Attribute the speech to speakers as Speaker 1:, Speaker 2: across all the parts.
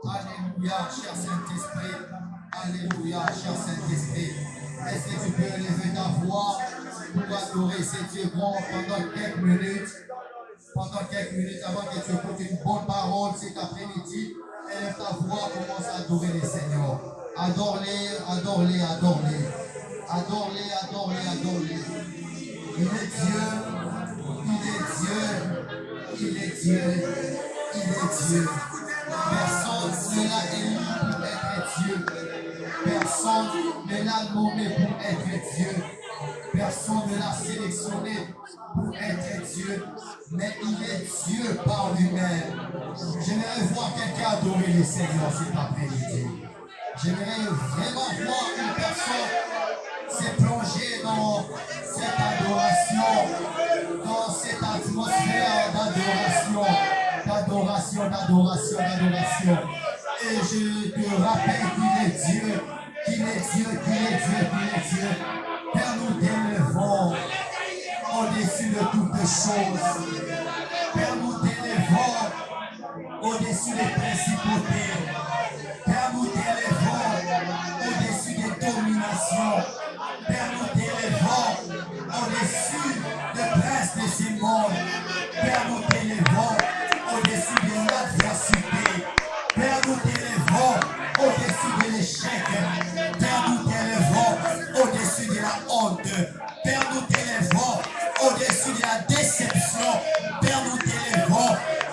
Speaker 1: Alléluia, cher Saint-Esprit. Alléluia, cher Saint-Esprit. Est-ce que tu peux élever ta voix pour adorer ce Dieu bon pendant quelques minutes? Pendant quelques minutes avant que tu écoutes une bonne parole cet après-midi, élève ta voix, commence à adorer le Seigneur. Adore-les, adore-les, adore-les. Adore-les, adore-les, adore-les. Il est Dieu, il est Dieu, il est Dieu, il est Dieu. Personne ne l'a élu pour être Dieu. Personne ne l'a nommé pour être Dieu. Personne ne l'a sélectionné pour être Dieu. Mais il est Dieu par lui-même. J'aimerais voir quelqu'un adorer le Seigneur cet après-midi. J'aimerais vraiment voir une personne se plonger dans cette adoration, dans cette atmosphère d'adoration. D'adoration, d'adoration, d'adoration. Et je te rappelle qu'il est Dieu, qu'il est Dieu, qu'il est Dieu, qu'il est Dieu. Père, nous t'élevons au-dessus de toutes choses. Père, nous t'élevons au-dessus des principautés. Père, nous t'élevons au-dessus des dominations. Père, nous t'élevons au-dessus des princes de ce monde. Père, nous t'élevons au-dessus de l'adversité. Père, nous t'élevons au-dessus de l'échec. Père, nous t'élevons au-dessus de la honte. Père, nous t'élevons au-dessus de la déception. Père, nous t'élevons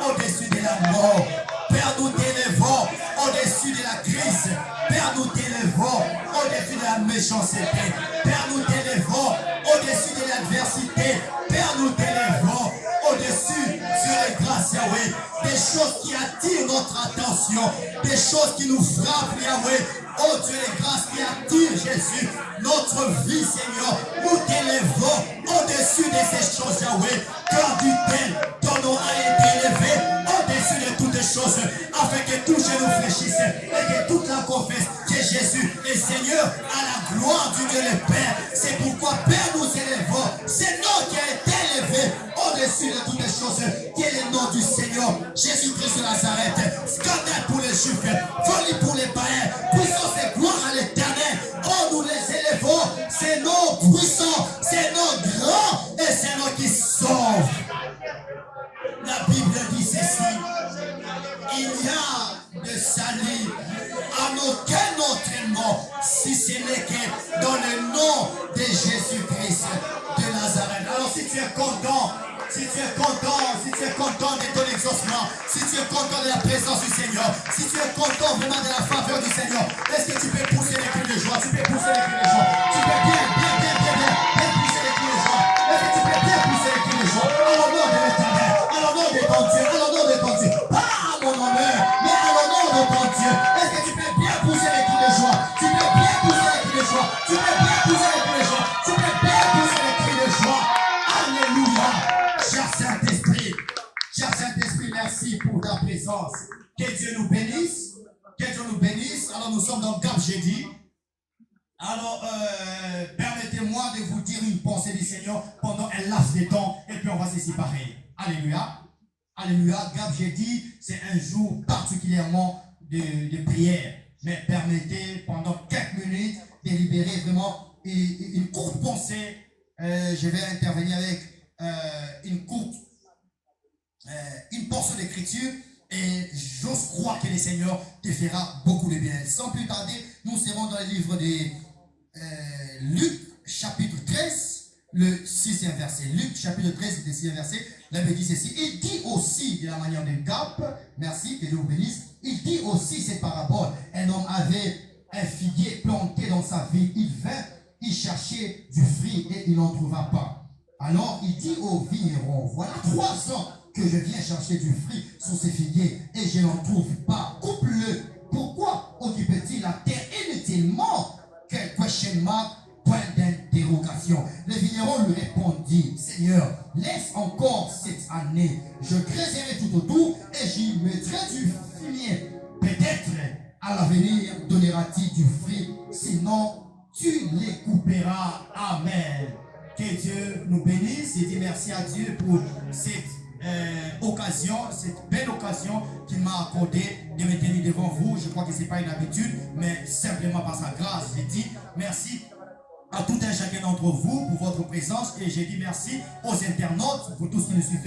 Speaker 1: au-dessus de la mort. Père, nous t'élevons au-dessus de la crise. Père, nous t'élevons au-dessus de la méchanceté. Père, nous t'élevons au-dessus de l'adversité. Père, nous t'élevons au-dessus sur les grâces, Yahweh, des choses qui attirent notre attention, des choses qui nous frappent, Yahweh. Oh Dieu, les grâces qui attirent Jésus, notre vie, Seigneur, nous t'élevons au-dessus de ces choses, Yahweh, car du tel, ton nom a été élevé au-dessus de toutes choses, afin que tout genou fléchisse et que toute la confesse que Jésus est Seigneur à la gloire du Dieu le Père. C'est pourquoi, Père, nous élevons, c'est nom qui a été élevé au-dessus de toutes les choses, qui est le nom du Seigneur, Jésus-Christ de Nazareth. Scandale pour les Juifs, folie pour les païens, puissance et gloire à l'Éternel. Oh, nous les élevons, c'est nom puissant, c'est nom grand et c'est nom qui sauve. La Bible dit ceci: il y a de salut en aucun autre nom, si ce n'est que dans le nom de Jésus-Christ de Nazareth. Alors si tu es content, si tu es content de ton exaucement, si tu es content de la présence du Seigneur, si tu es content vraiment de la faveur du Seigneur, est-ce que tu peux pousser les cris de joie? Tu peux pousser les cris de joie. Tu peux bien pousser les cris de joie. Est-ce que tu peux bien pousser les cris de joie? Alors nom de l'Éternel, alors nom de ton Dieu, alors nom de ton Dieu. Pas à mon honneur, mais alors nom de ton Dieu. Est-ce que tu peux bien pousser les cris de joie? Tu peux bien pousser les cris de joie. Tu peux bien pousser les cris de joie. Tu peux bien pousser les cris de joie. Alléluia. Cher Saint-Esprit, merci pour ta présence. Que Dieu nous bénisse. Que Dieu nous bénisse. Alors nous sommes dans Gap Jeudi. Alors permettez-moi de vous dire une pensée du Seigneur pendant un laps de temps et puis on va se séparer. Alléluia. Alléluia. Gap Jeudi, c'est un jour particulièrement de prière. Mais permettez pendant quelques minutes de libérer vraiment une courte pensée. Je vais intervenir avec une portion d'écriture et j'ose croire que le Seigneur te fera beaucoup de bien. Sans plus tarder, nous serons dans le livre de Luc chapitre 13 le 6e verset. Luc chapitre 13, le 6e verset. La Bible dit ceci. Il dit aussi, de la manière de Gap, merci, que Dieu vous bénisse, il dit aussi cette parabole. Un homme avait un figuier planté dans sa ville. Il vint y chercher du fruit et il n'en trouva pas. Alors il dit au vigneron, voilà 3 ans que je viens chercher du fruit sur ces figuiers et je n'en trouve pas. Coupe-le. Pourquoi occupe-t-il la terre inutilement? Quel question mark, point d'interrogation. Le vigneron lui répondit, Seigneur, laisse encore cette année. Je creuserai tout autour et j'y mettrai du fumier. Peut-être à l'avenir donnera-t-il du fruit, sinon tu les couperas. Amen. Que Dieu nous bénisse et dit merci à Dieu pour cette occasion, cette belle occasion qu'il m'a accordée de me tenir devant vous. Je crois que ce n'est pas une habitude, mais simplement par sa grâce. J'ai dit merci à tout un chacun d'entre vous pour votre présence et j'ai dit merci aux internautes pour tout ce qui nous suivent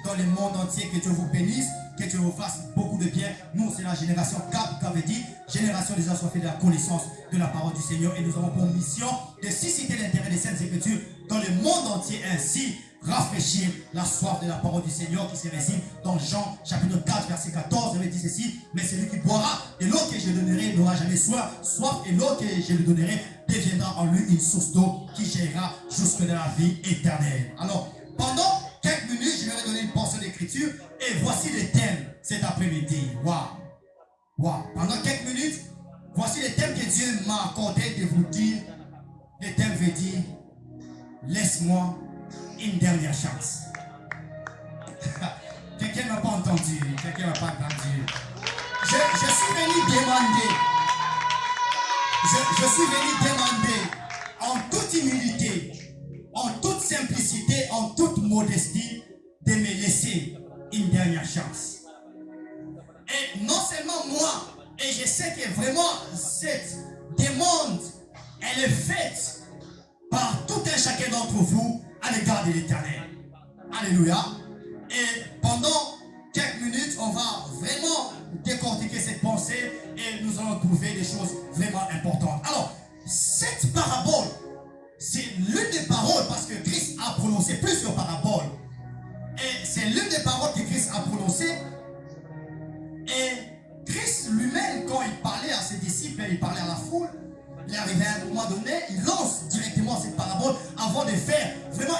Speaker 1: dans le monde entier. Que Dieu vous bénisse, que Dieu vous fasse beaucoup de bien. Nous, c'est la génération CAP, qui avait dit génération des assoiffés de la connaissance de la parole du Seigneur, et nous avons pour mission de susciter l'intérêt des Saintes Écritures dans le monde entier, ainsi rafraîchir la soif de la parole du Seigneur qui se résume dans Jean chapitre 4 verset 14. Il dit ceci, mais celui qui boira de l'eau que je donnerai n'aura jamais soif, et l'eau que je lui donnerai deviendra en lui une source d'eau qui gérera jusque dans la vie éternelle. Alors, pendant quelques minutes, je vais vous donner une portion d'écriture et voici le thème cet après-midi. Waouh! Waouh! Pendant quelques minutes, voici le thème que Dieu m'a accordé de vous dire. Le thème veut dire, laisse-moi une dernière chance. Quelqu'un n'a pas entendu. Quelqu'un n'a pas entendu. Je suis venu demander. Je suis venu demander en toute humilité, en toute simplicité, en toute modestie, de me laisser une dernière chance. Et non seulement moi, et je sais que vraiment cette demande, elle est faite par tout un chacun d'entre vous à l'égard de l'Éternel. Alléluia. Et pendant quelques minutes, on va vraiment décortiquer cette pensée et nous allons trouver des choses vraiment importantes. Alors, cette parabole, c'est l'une des paroles, parce que Christ a prononcé plusieurs paraboles. Et c'est l'une des paroles que Christ a prononcées. Et Christ lui-même, quand il parlait à ses disciples, il parlait à la foule, il est arrivé à un moment donné, il lance directement cette parabole avant de faire vraiment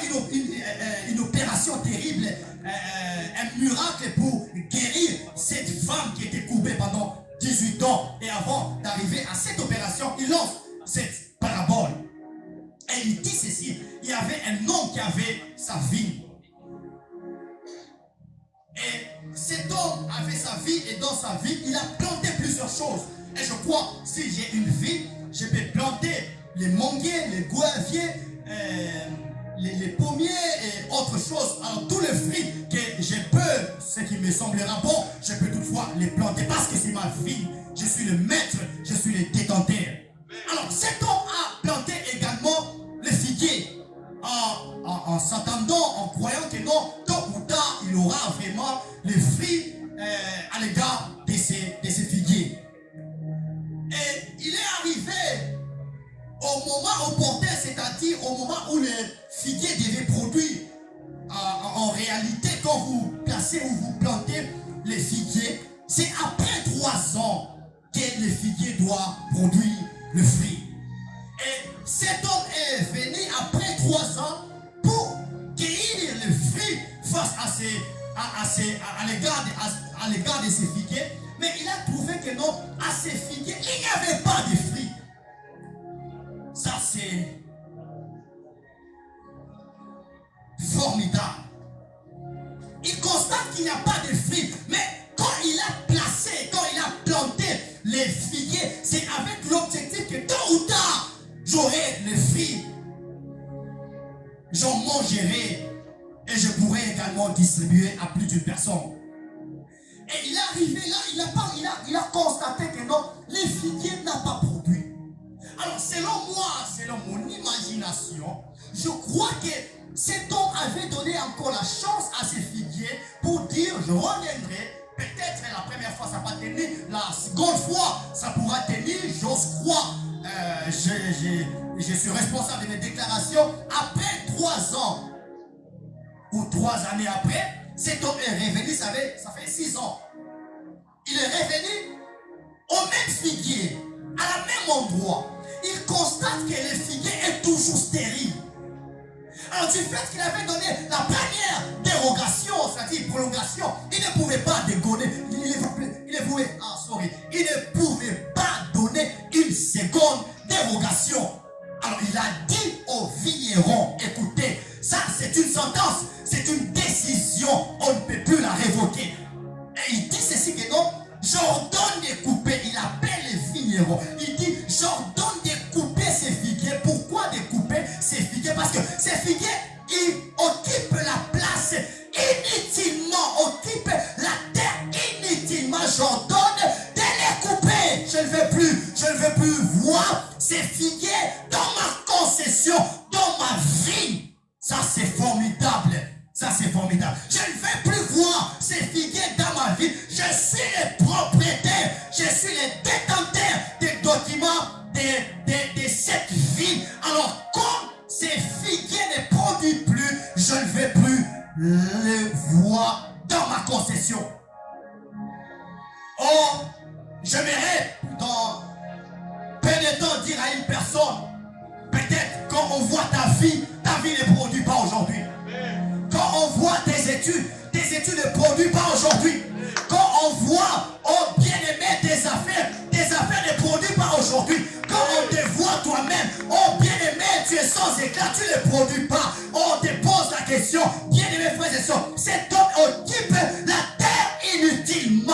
Speaker 1: une opération terrible, un miracle pour guérir cette femme qui était courbée pendant 18 ans. Et avant d'arriver à cette opération, il lance cette parabole. Et il dit ceci, il y avait un homme qui avait sa vie. Et cet homme avait sa vie, et dans sa vie, il a planté plusieurs choses. Et je crois, si j'ai une vie, je peux planter les manguiers, les goyaviers, les pommiers et autres choses. Alors tous les fruits que je peux, ce qui me semblera bon, je peux toutefois les planter parce que c'est ma vie. Je suis le maître, je suis le détenteur. Alors cet homme a planté également le figuier en s'attendant, en croyant que non, tôt ou tard, il aura vraiment les fruits à l'égard de ces figuiers. Et il est arrivé au moment opportun, c'est-à-dire au moment où le figuier devait produire. En réalité, quand vous placez ou vous plantez les figuiers, c'est après 3 ans que le figuier doit produire le fruit. Et cet homme est venu après 3 ans pour cueillir le fruit face à l'égard de ces figuiers. Mais il a trouvé que non, à ces figuiers, il n'y avait pas de fruits. Ça, c'est formidable. Il constate qu'il n'y a pas de fruits. Mais quand il a placé, quand il a planté les figuiers, c'est avec l'objectif que tôt ou tard, j'aurai les fruits. J'en mangerai et je pourrai également distribuer à plus d'une personne. Et il est arrivé là, il a constaté que non, les figuiers n'ont pas produit. Alors selon moi, selon mon imagination, je crois que cet homme avait donné encore la chance à ces figuiers pour dire, je reviendrai. Peut-être la première fois ça n'a pas tenu, la seconde fois ça pourra tenir, j'ose croire. je suis responsable de mes déclarations. Après 3 ans, ou 3 années après, cet homme est revenu, ça fait 6 ans. Il est revenu au même figuier, à la même endroit. Il constate que le figuier est toujours stérile. Alors du fait qu'il avait donné la première dérogation, c'est-à-dire prolongation, il ne pouvait pas dégonner, il ne pouvait pas donner une seconde dérogation. Alors il a dit au vigneron, écoutez, ça c'est une sentence, c'est une décision, on ne peut plus la révoquer. Et il dit ceci que non, j'ordonne de couper, il appelle les vignerons, il dit j'ordonne de couper ces figuiers. Pourquoi de couper ces figuiers? Parce que ces figuiers, ils occupent la place inutilement, occupent la terre inutilement. J'ordonne de les couper. Je ne veux plus voir ces figuiers dans ma concession, dans ma vie. Ça c'est formidable. Ça c'est formidable. Je ne veux plus voir ces figuiers dans ma vie. Je suis le propriétaire. Je suis le détenteur des documents de cette vie. Alors comme ces figuiers ne produisent plus, je ne vais plus les voir dans ma concession. Or, j'aimerais dans peu de temps dire à une personne, peut-être quand on voit ta vie ne produit pas aujourd'hui. Quand on voit tes études ne produisent pas aujourd'hui. Quand on voit, oh bien-aimé, tes affaires ne produisent pas aujourd'hui. Quand on te voit toi-même, oh bien-aimé, tu es sans éclat, tu ne produis pas. On te pose la question, bien-aimé frères et sœurs, cet homme occupe la terre inutilement.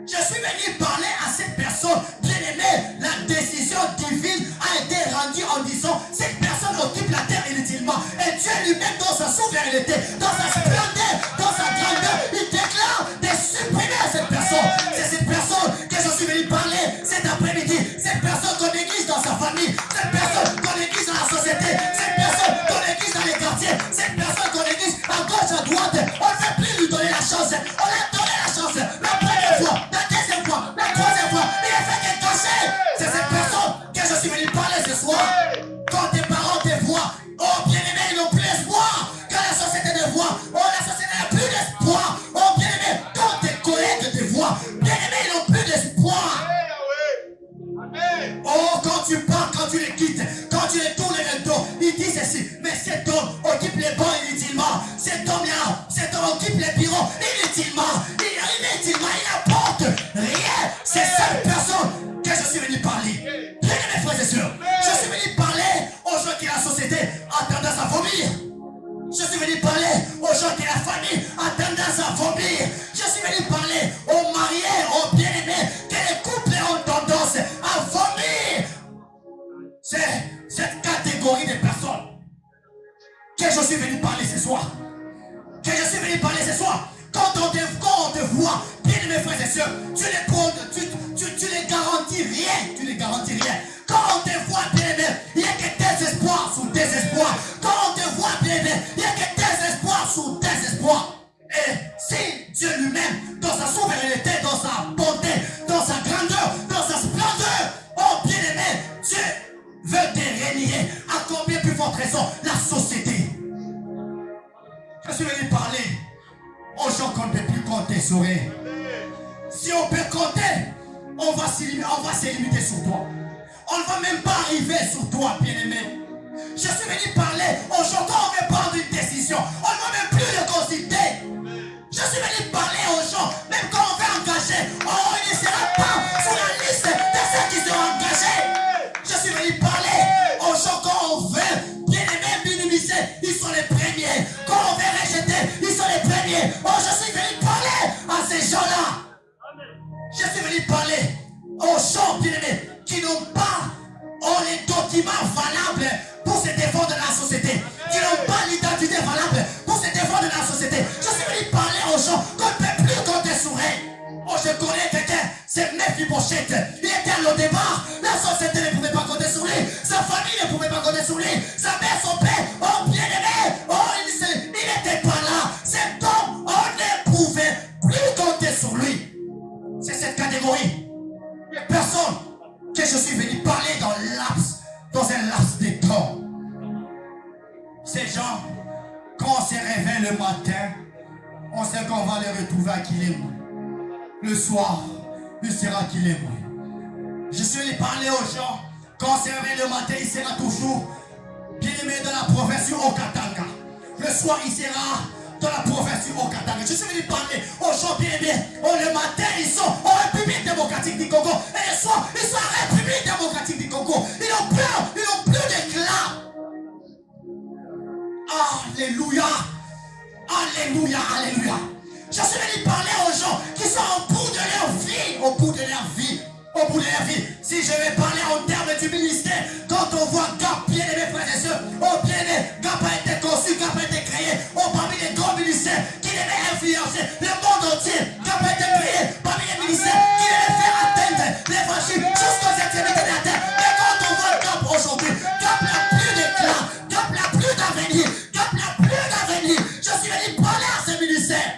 Speaker 1: Je suis venu parler à cette personne, bien-aimé, la décision divine a été rendue en disant, cette personne occupe la terre inutilement. Et Dieu lui-même dans sa souveraineté, dans sa splendeur, dans sa grandeur, il déclare de supprimer cette personne. C'est cette personne que je suis venu parler cet après-midi. Cette personne qu'on néglige dans sa famille, cette personne qu'on néglige dans la société, cette personne qu'on néglige dans les quartiers, cette personne qu'on néglige à gauche, à droite. On ne veut plus lui donner la chance. On a donné la chance la première fois, la deuxième fois, la troisième fois. Il a fait qu'elle cachait. C'est cette personne que je suis venu parler ce soir. Quand tes parents te voient, oh bien-aimé, ils n'ont plus d'espoir. Quand la société te voit, oh la société n'a plus d'espoir. Oh bien-aimé, quand tes collègues te voient, bien-aimé, ils n'ont plus d'espoir. Oh, quand tu pars, quand tu les quittes, quand tu les tournes le dos, il dit ceci, mais cet homme occupe les bancs inutilement. Cet homme-là, cet homme occupe les bureaux inutilement. Inutilement, il n'apporte rien. C'est cette personne que je suis venu parler. Bien mes frères et sœurs, je suis venu parler aux gens qui la société a tendance à vomir. Je suis venu parler aux gens qui la famille a tendance à vomir. Je suis venu parler aux mariés, aux bien-aimés, que les couples ont tendance à vomir. C'est cette catégorie de personnes que je suis venu parler ce soir. Que je suis venu parler ce soir. Quand on te voit, bien mes frères et sœurs, tu ne garantis rien. Tu ne garantis rien. Quand on te voit, bien aimé, il n'y a que désespoir sous désespoir. Quand on te voit, bien aimé, il n'y a que désespoir sous désespoir. Et si Dieu lui-même, dans sa souveraineté, dans sa bonté, dans sa grandeur, dans sa splendeur, oh bien aimé, Dieu veut te régner à combien plus forte raison la société. Je suis venu parler aux gens qu'on ne peut plus compter sur eux. Si on peut compter, on va se limiter sur toi. On ne va même pas arriver sur toi, bien-aimé. Je suis venu parler aux gens quand on veut prendre une décision. On ne va même plus le consulter. Je suis venu parler aux gens, même quand on veut engager, oh, il ne sera pas sur la liste de ceux qui seront engagés. Je suis venu parler aux gens quand on veut, bien-aimé, minimiser, ils sont les premiers. Quand on veut rejeter, ils sont les premiers. Oh, je suis venu parler à ces gens-là. Je suis venu parler aux gens, bien-aimés, qui n'ont pas les documents valables pour se défendre de la société, qui n'ont pas l'identité valable pour se défendre de la société. Je suis venu parler aux gens qu'on ne peut plus compter sur eux. Oh, je connais quelqu'un, c'est Mephibosheth. Il était à l'au-départ, la société ne pouvait pas compter sur lui, sa famille ne pouvait pas compter sur lui, sa mère, son père, oh bien-aimé, oh il n'était pas là. Cet homme, on ne pouvait plus compter sur lui. C'est cette catégorie de personnes que je suis venu parler Mais le matin, on sait qu'on va les retrouver à Kilembwe. Le soir, il sera à Kilembwe. Je suis allé parler aux gens. Quand on se réveille le matin, il sera toujours bien aimé dans la province du Haut-Katanga. Le soir, il sera dans la province du Haut-Katanga. Je suis venu parler aux gens bien aimés. Le matin, ils sont en République démocratique du Congo. Et le soir, ils sont en République démocratique du Congo. Ils n'ont plus d'éclat. Alléluia. Alléluia. Alléluia. Je suis venu parler aux gens qui sont au bout de leur vie. Au bout de leur vie. Au bout de leur vie. Si je vais parler en termes du ministère, quand on voit GAP, bien aimé frères et sœurs, oh bien aimé, GAP a été conçu, GAP a été créé, oh parmi les grands ministères qui devaient influencer le monde entier, GAP a été créé parmi les ministères qui devaient faire atteindre l'évangile jusqu'aux extrémités de la terre. Mais quand on voit GAP aujourd'hui, GAP n'a plus d'éclat, GAP n'a plus d'avenir, GAP n'a plus d'avenir. Je suis venu parler à ces ministères.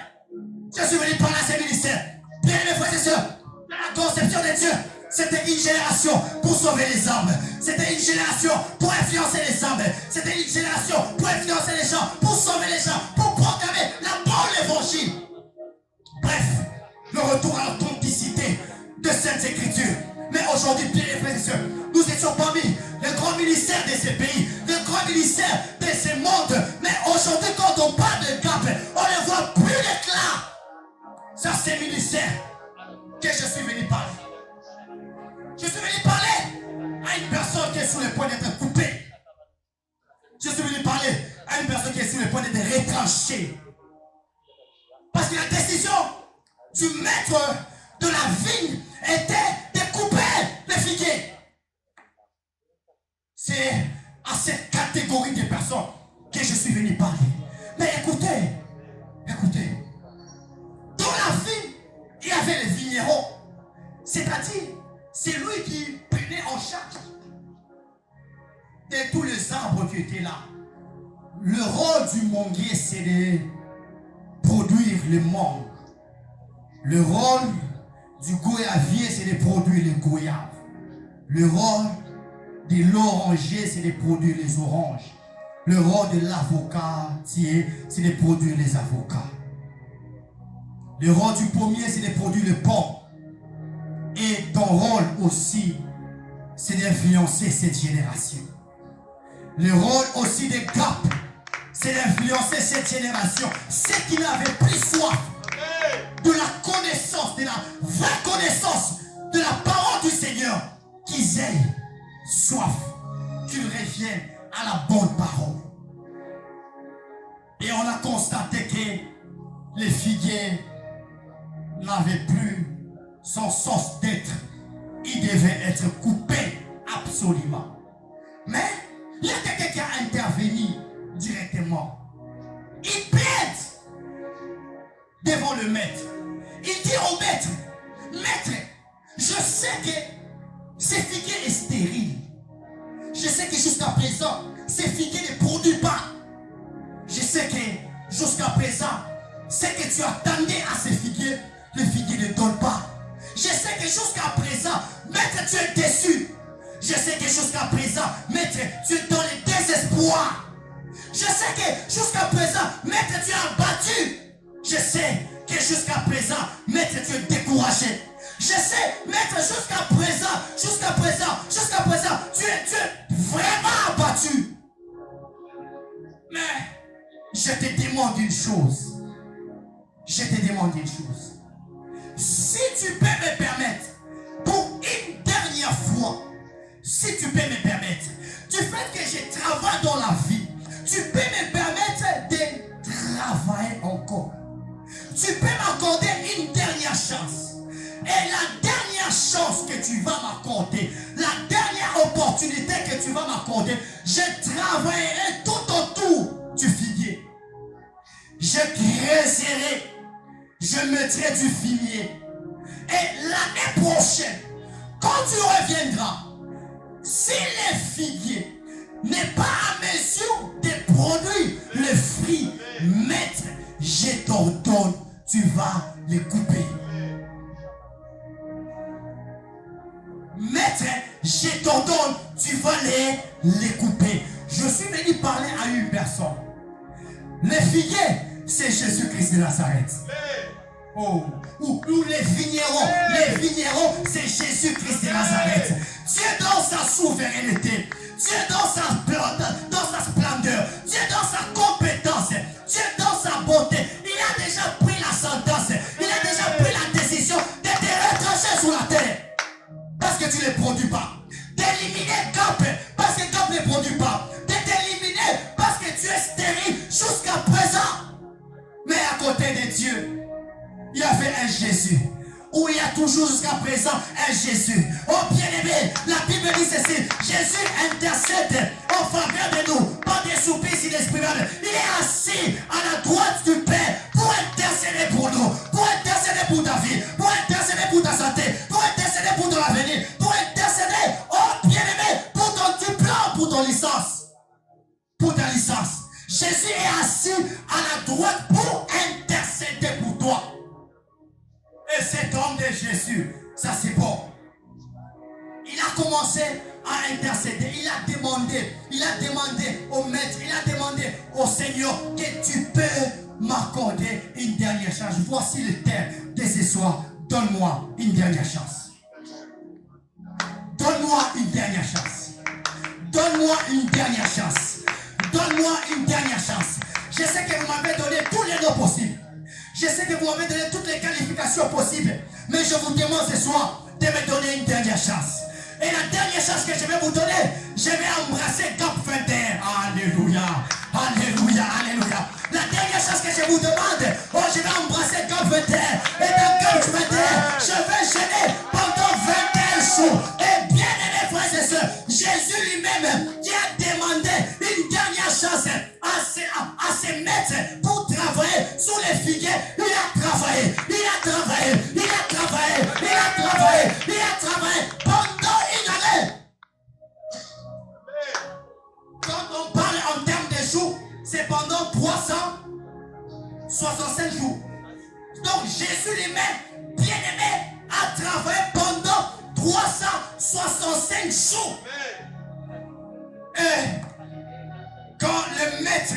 Speaker 1: Je suis venu parler à ces ministères. Bien aimé frères et sœurs, la conception de Dieu, c'était une génération pour sauver les âmes. C'était une génération pour influencer les âmes. C'était une génération pour influencer les gens, pour sauver les gens, pour proclamer la bonne évangile. Bref, le retour à l'authenticité de cette écriture. Mais aujourd'hui, bien les frères et sœurs, nous étions parmi les grands ministères de ces pays, les grands ministères de ces mondes. Mais aujourd'hui, quand on parle de GAP, on ne voit plus d'éclat. C'est à ces ministères que je suis venu parler. Je suis venu parler à une personne qui est sur le point d'être coupée. Je suis venu parler à une personne qui est sur le point d'être retranchée. Parce que la décision du maître de la vigne était de couper les figuiers. C'est à cette catégorie de personnes que je suis venu parler. Mais écoutez, écoutez. Dans la vigne, il y avait les vignerons. C'est-à-dire, c'est lui qui prenait en charge de tous les arbres qui étaient là. Le rôle du manguier, c'est de produire le mangue. Le rôle du goyavier, c'est de produire les goyaves. Le rôle de l'oranger, c'est de produire les oranges. Le rôle de l'avocatier, c'est de produire les avocats. Le rôle du pommier, c'est de produire le pomme. Et ton rôle aussi, c'est d'influencer cette génération. Le rôle aussi des GAP, c'est d'influencer cette génération. Ceux qui n'avaient plus soif de la connaissance, de la vraie connaissance de la parole du Seigneur, qu'ils aient soif, qu'ils reviennent à la bonne parole. Et on a constaté que les figuiers n'avaient plus son sens d'être. Il devait être coupé absolument. Mais il y a quelqu'un qui a intervenu directement. Il plaide devant le maître. Il dit au maître, maître, je sais que ce figuier est stérile. Je sais que jusqu'à présent, ce figuier ne produit pas. Je sais que jusqu'à présent, ce que tu attendais à ce figuier, le figuier ne donne pas. Je sais que jusqu'à présent, maître, tu es déçu. Je sais que jusqu'à présent, maître, tu es dans le désespoir. Je sais que jusqu'à présent, maître, tu es abattu. Je sais que jusqu'à présent, maître, tu es découragé. Je sais, maître, jusqu'à présent, tu es vraiment abattu. Mais je te demande une chose. Je te demande une chose. Si tu peux me permettre, pour une dernière fois, si tu peux me permettre, du fait que je travaille dans la vie, tu peux me permettre de travailler encore. Tu peux m'accorder une dernière chance. Et la dernière chance que tu vas m'accorder, la dernière opportunité que tu vas m'accorder, je travaillerai tout autour du figuier. Je creuserai, je mettrai du fumier. Et l'année prochaine, quand tu reviendras, si le figuier n'est pas à mesure de produire le fruit, maître, je t'ordonne, tu vas les couper. Maître, je t'ordonne, tu vas les couper. Je suis venu parler à une personne. Le figuier c'est Jésus-Christ de Nazareth. Oh, ou les vignerons, c'est Jésus-Christ de Nazareth. Dieu dans sa souveraineté, Dieu dans sa splendeur, Dieu dans sa compétence, Dieu dans sa bonté, il a déjà pris la sentence, il a déjà pris la décision de te retrancher sur la terre. Parce que tu ne les produis pas. D'éliminer Cap, parce que Cap ne produit pas. De t'éliminer parce que tu es stérile jusqu'à présent. Mais à côté de Dieu, il y avait un Jésus. Où il y a toujours jusqu'à présent un Jésus. Oh bien-aimé, la Bible dit ceci. Jésus intercède en faveur de nous. Pas des soupirs inexprimables. Il est assis à la droite du Père pour intercéder pour nous. Pour intercéder pour ta vie. Pour intercéder pour ta santé. Pour intercéder pour ton avenir. Pour intercéder, oh bien-aimé, pour ton diplôme, pour ton licence. Pour ta licence. Jésus est assis à la droite pour intercéder pour toi. Et cet homme de Jésus, ça c'est bon. Il a commencé à intercéder. Il a demandé au maître, il a demandé au Seigneur que tu peux m'accorder une dernière chance. Voici le thème de ce soir. Donne-moi une dernière chance. Donne-moi une dernière chance. Donne-moi une dernière chance. Donne-moi une dernière chance. Je sais que vous m'avez donné tous les noms possibles. Je sais que vous m'avez donné toutes les qualifications possibles. Mais je vous demande ce soir de me donner une dernière chance. Et la dernière chance que je vais vous donner, je vais embrasser Cap 21. Alléluia. Alléluia. Alléluia. La dernière chance que je vous demande, oh, je vais embrasser Cap 21. Et dans Cap 21, je vais gêner pendant 21 jours. Et bien aimés frères et sœurs, Jésus lui-même qui a demandé une dernière chance à ses maîtres pour travailler sous les figuiers. Il a travaillé, il a travaillé, il a travaillé, il a travaillé, il a travaillé pendant une année. Quand on parle en termes de jours, c'est pendant 365 jours. Donc Jésus lui-même, bien aimé, a travaillé pendant 365 jours. Et quand le maître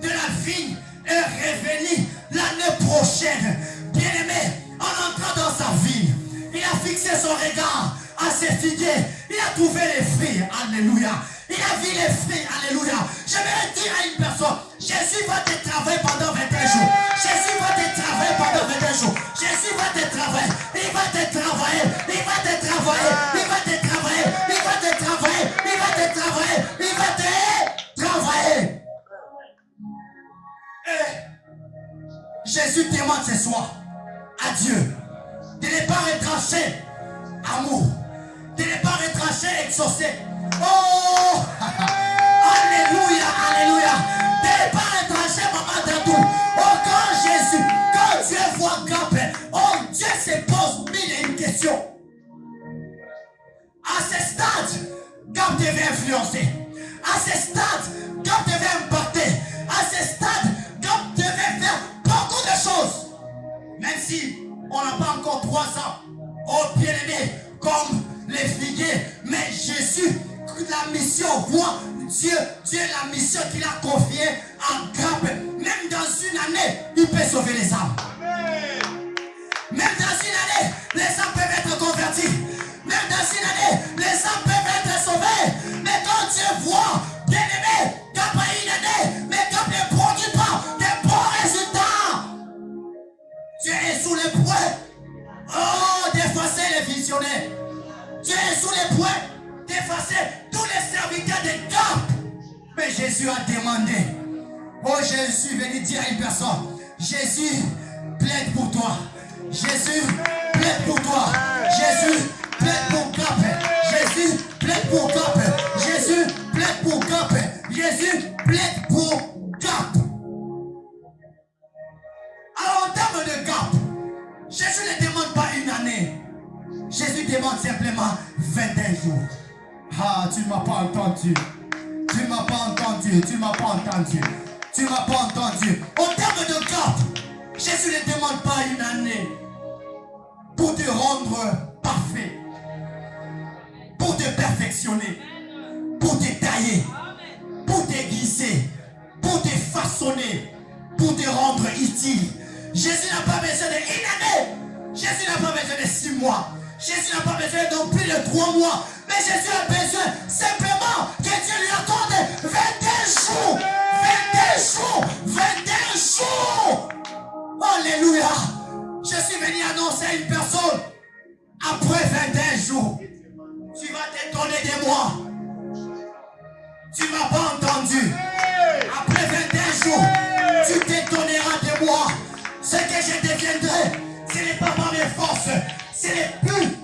Speaker 1: de la vigne est revenu l'année prochaine, bien aimé, en entrant dans sa vigne, il a fixé son regard à ses figuiers, il a trouvé les fruits, alléluia. Il a vu les fruits, alléluia. Je vais dire à une personne, Jésus va te travailler pendant 21 jours. Jésus va te travailler pendant 21 jours. Jésus va te travailler. Il va te travailler. Il va te travailler. Il va te travailler. Il va te travailler. Il va te travailler. Il va te travailler. Et Jésus demande ce soir à Dieu de ne pas retrancher amour, de ne pas retrancher exaucer. Oh, alléluia, alléluia. De ne pas retrancher maman Dadou. Oh, quand Dieu voit Cap, oh, Dieu se pose mille et une questions. À ce stade, Cap devait influencer. À ce stade, Cap devait impacter. À ce stade, Cap devait faire beaucoup de choses. Même si on n'a pas encore 3 ans. Oh, bien-aimé, comme les figuiers. Mais Jésus, la mission, voit Dieu, la mission qu'il a confiée à Cap. Même dans une année, il peut sauver les âmes. Même dans une année, les âmes peuvent être converties. Même dans une année, les âmes peuvent être sauvées. Mais quand Dieu voit, bien aimé, Cap a une année, mais Cap ne produit pas de bons résultats. Dieu est sous les poings. Oh, d'effacer les visionnaires. Dieu est sous les poings d'effacer tous les serviteurs de Cap. Mais Jésus a demandé. Oh, Jésus venu dire à une personne, Jésus plaide pour toi. Jésus plaide pour toi. Jésus plaide pour Cap. Jésus plaide pour Cap. Jésus plaide pour Cap. Jésus plaide pour Cap. Alors en termes de Cap, Jésus ne demande pas une année. Jésus demande simplement 21 jours. Ah, tu ne m'as pas entendu. Tu ne m'as pas entendu. Tu ne m'as pas entendu. Tu ne m'as pas entendu. En termes de Cap, Jésus ne demande pas une année pour te rendre parfait, pour te perfectionner, pour te tailler, pour te glisser, pour te façonner. façonné pour te rendre utile. Jésus n'a pas besoin d'une année. Jésus n'a pas besoin de 6 mois. Jésus n'a pas besoin de plus de 3 mois. Mais Jésus a besoin simplement que Dieu lui accorde 21 jours. 21 jours. 21 jours. Alléluia. Je suis venu annoncer à une personne. Après 21 jours, tu vas t'étonner de moi. Tu ne m'as pas entendu. Après 21 jours, tu t'étonneras de moi. Ce que je deviendrai, ce n'est pas par mes forces. Ce n'est plus